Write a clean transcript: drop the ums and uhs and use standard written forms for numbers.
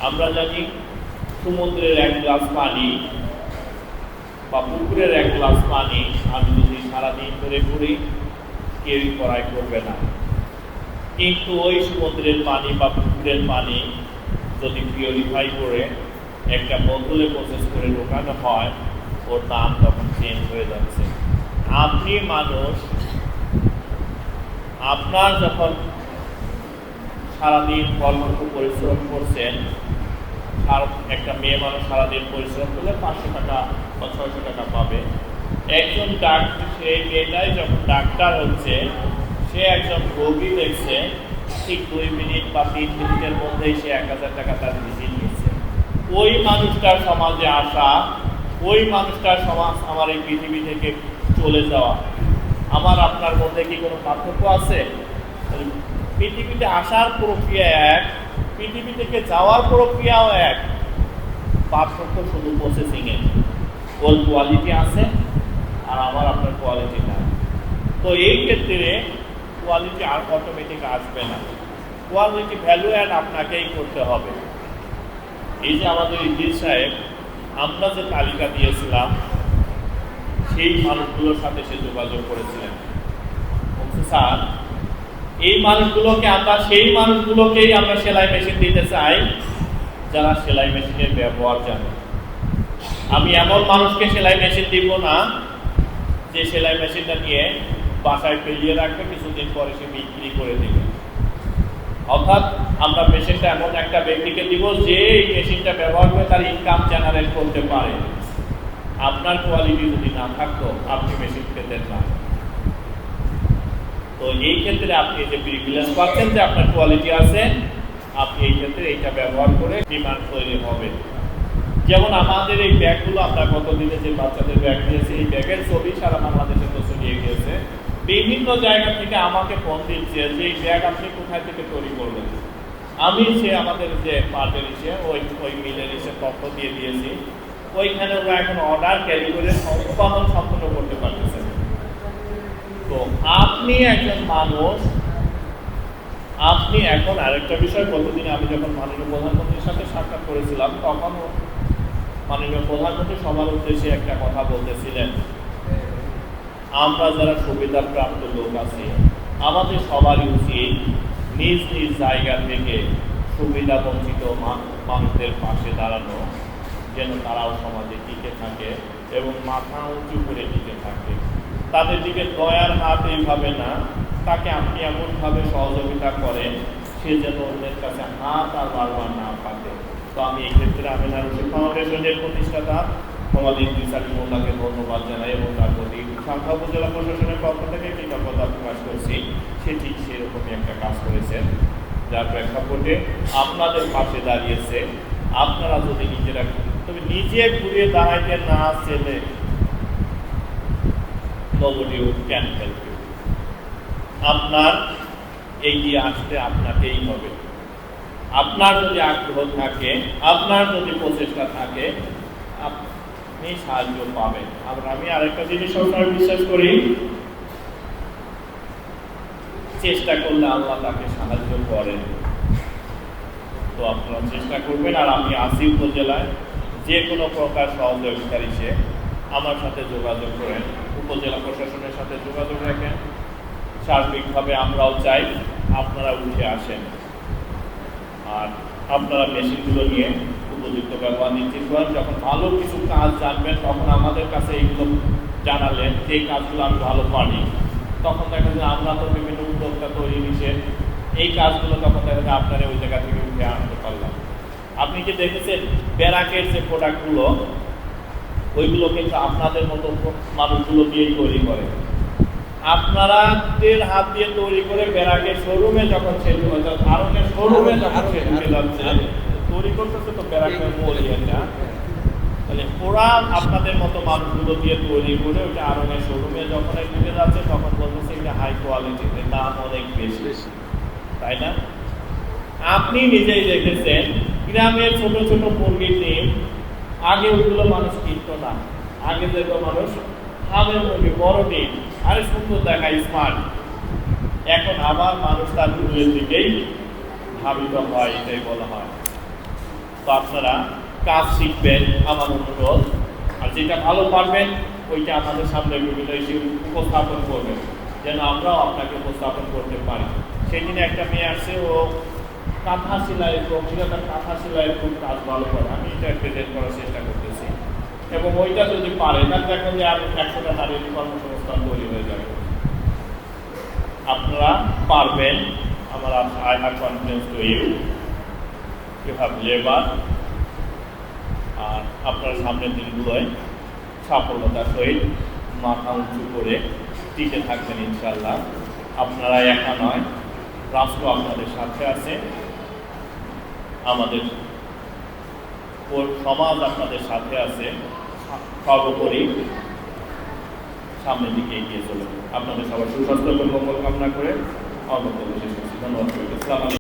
আমরা জানি সমুদ্রের এক গ্লাস পানি বা পুকুরের এক গ্লাস পানি আমি যদি সারাদিন ধরে করি কেউই ক্রয় করবে না, কিন্তু ওই সমুদ্রের পানি বা পুকুরের পানি যদি পিউরিফাই করে একটা বোতলে প্রসেস করে ঢোকানো হয়, ওর দাম তখন চেঞ্জ হয়ে যাচ্ছে। আপনি মানুষ, আপনার যখন সারাদিন কর্মঠ পরিশ্রম করছেন, আর একটা মেয়ে মানুষ সারাদিন পরিশ্রম করলে 500 টাকা বা 600 টাকা পাবে। একজন ডাক্তার, সেই মেয়েটাই যখন ডাক্তার হচ্ছে, সে একজন রোগী দেখছে, ঠিক 2 মিনিট বা 3 মিনিটের মধ্যেই সে 1000 টাকা তার ভিজিট নিচ্ছে। ওই মানুষটার সমাজে আসা, ওই মানুষটার সমাজ আমার এই পৃথিবী থেকে চলে যাওয়া, আমার আপনার মধ্যে কি কোনো পার্থক্য আছে? পৃথিবীতে আসার প্রক্রিয়া এক, পৃথিবী থেকে যাওয়ার প্রক্রিয়াও এক, পার্থক্য শুধু প্রসেসিংয়ে। ওর কোয়ালিটি আছে আর আমার আপনার কোয়ালিটি না। তো এই ক্ষেত্রে কোয়ালিটি আর অটোমেটিক আসবে না, কোয়ালিটি ভ্যালু অ্যাড আপনাকেই করতে হবে। এই যে আমাদের ইদ্রিস সাহেব, আমরা যে তালিকা দিয়েছিলাম সেই মানুষগুলোর সাথে সে যোগাযোগ করেছিলেন। স্যার, এই মানুষগুলোকে আমরা সেই মানুষগুলোকেই আমরা সেলাই মেশিন দিতে চাই যারা সেলাই মেশিনের ব্যবহার জানে। আমি এমন মানুষকে সেলাই মেশিন দিব না যে সেলাই মেশিনটা নিয়ে বাসায় ফেলিয়ে রাখবে, কিছুদিন পরে সে বিক্রি করে দেবে। অর্থাৎ আমরা মেশিনটা এমন একটা ব্যক্তিকে দিব যে এই মেশিনটা ব্যবহার করে তার ইনকাম জেনারেট করতে পারে। আপনার কোয়ালিটি যদি না থাকতো আপনি মেশিন পেতেন না। তো এই ক্ষেত্রে আপনি যে প্রিভিলেজ পাচ্ছেন যে আপনার কোয়ালিটি আছে, আপনি এই ক্ষেত্রে এইটা ব্যবহার করে ডিমান্ড তৈরি হবে। যেমন আমাদের এই ব্যাগগুলো আমরা গতদিনে যে বাচ্চাদের ব্যাগ দিয়েছি, এই ব্যাগের ছবি সারা বাংলাদেশে তো ছড়িয়ে গিয়েছে। বিভিন্ন জায়গা থেকে আমাকে ফোন দিচ্ছে যে এই ব্যাগ আপনি কোথায় থেকে তৈরি করবেন। আমি সে আমাদের যে পার্টের ইসে ওই মিলের ইসে তথ্য দিয়ে দিয়েছি, ওইখানে ওরা এখন অর্ডার ক্যারি করে উৎপাদন সম্পূর্ণ করতে পারতেছে। তো আপনি একজন মানুষ, আপনি এখন আরেকটা বিষয়, গতদিন আমি যখন মাননীয় প্রধানমন্ত্রীর সাথে সাক্ষাৎ করেছিলাম, তখন মাননীয় প্রধানমন্ত্রী সবার উদ্দেশ্যে একটা কথা বলতেছিলেন, আমরা যারা সুবিধাপ্রাপ্ত লোক আছি, আমাদের সবারই উচিত নিজ নিজ জায়গা থেকে সুবিধা বঞ্চিত মানুষদের পাশে দাঁড়ানো, যেন তারাও সমাজে টিকে থাকে এবং মাথা উঁচু করে টিকে থাকে। তাদের দিকে দয়ার হাত এইভাবে না, তাকে আপনি এমনভাবে সহযোগিতা করেন সে যেন অন্যের কাছে হাত আর বারবার না পাতে। তো আমি এই ক্ষেত্রে আমিনা রশিদ ফাউন্ডেশনের প্রতিষ্ঠাতা মোহাম্মদ ইদ্রিস আলী মোল্লাকে ধন্যবাদ জানাই এবং তার প্রতি সাংখ্যা উপজেলা প্রশাসনের পক্ষ থেকে কৃতজ্ঞতা প্রকাশ করছি। সে ঠিক সেরকমই একটা কাজ করেছেন, যার প্রেক্ষাপটে আপনাদের পাশে দাঁড়িয়েছে। আপনারা যদি নিজেরা, তবে নিজে ঘুরে দাঁড়াইতে না চেলে nobody can help you। আপনার এগিয়ে আসতে আপনাকেই হবে। আপনার যদি আগ্রহ থাকে, আপনার যদি প্রচেষ্টা থাকে, আপনি সাহায্য পাবেন। আর আমি আরেকটা জিনিস সবসময় বিশ্বাস করি, চেষ্টা করলে আল্লাহ তাকে সাহায্য করেন। তো আপনারা চেষ্টা করবেন। আর আমি আসি উপজেলায়, যে কোনো প্রকার সহযোগিতার সে আমার সাথে যোগাযোগ করেন, উপজেলা প্রশাসনের সাথে যোগাযোগ রাখেন। সার্বিকভাবে আমরাও চাই আপনারা উঠে আসেন আর আপনারা মেশিনগুলো নিয়ে উপযুক্ত ব্যবহার নিশ্চিত করেন। যখন ভালো কিছু কাজ জানবেন তখন আমাদের কাছে এইগুলো জানালেন যে কাজগুলো আমি ভালো পারি, তখন দেখা যায় আমরা তো বিভিন্ন উদ্যোক্তা তৈরি নিষে এই কাজগুলো তখন দেখা যায় আপনারা ওই জায়গা থেকে উঠে আনতে পারলাম। আপনি যে দেখেছেন ব্যারাকের যে প্রোডাক্টগুলো, ওইগুলো কিন্তু আপনাদের মতো মানুষগুলো দিয়ে তৈরি করে। আপনাদের হাত দিয়ে তৈরি করে ব্যারাকের শোরুমে যখন সেল হয়ে যাচ্ছে, আরঙের শোরুমে যখন সেল হয়ে যাচ্ছে, তৈরি করতেছে তো ব্যারাকের মূল ইয়েটা, তাহলে ওরা আপনাদের মতো মানুষগুলো দিয়ে তৈরি করে ওইটা আরঙের শোরুমে যখন ঢুকে যাচ্ছে, তখন বলতেছে এটা হাই কোয়ালিটিতে, দাম অনেক বেশি, তাই না? আপনি নিজেই দেখেছেন গ্রামের ছোট ছোট মুরগির ডিম, আগে ওইগুলো মানুষ কিনতো না। আগে দেখো মানুষ হামের মুরগি, বড় ডিম, আরে সুন্দর দেখায়, স্মার্ট। এখন আবার মানুষ তার দুধের দিকেই ধাবিত হয়, এটাই বলা হয়। তো আপনারা কাজ শিখবেন আমার অনুরোধ, আর যেটা ভালো পারবেন ওইটা আমাদের সামনে বিভিন্ন এসে উপস্থাপন করবেন, যেন আমরাও আপনাকে উপস্থাপন করতে পারি। সেদিনে একটা মেয়ে আসছে, ও কাঁথা সেলাইয়ের প্রক্রিয়াটা, কাঁথা সেলাইয়ের খুব কাজ ভালো করে, আমি এটা প্রেজেন্ট করার চেষ্টা করতেছি, এবং ওইটা যদি পারে তাহলে দেখেন যে আর 100টা নারীর কর্মসংস্থান তৈরি হয়ে যাবে। আপনারা পারবেন, আমার I have confidence to you, you have labour. আর আপনার সামনের দিনগুলোয় সাফল্যতার সহিত মাথা উঁচু করে টিকে থাকবেন ইনশাল্লাহ। আপনারা একা নয়, রাষ্ট্র আপনাদের সাথে আছে, আমাদের সমাজ আপনাদের সাথে আছে। সর্বোপরি সামনের দিকে এগিয়ে চলুন। আপনাদের সবার সুস্বাস্থ্য এবং মঙ্গল কামনা করে আমার বক্তব্য শেষ করছি। ধন্যবাদ।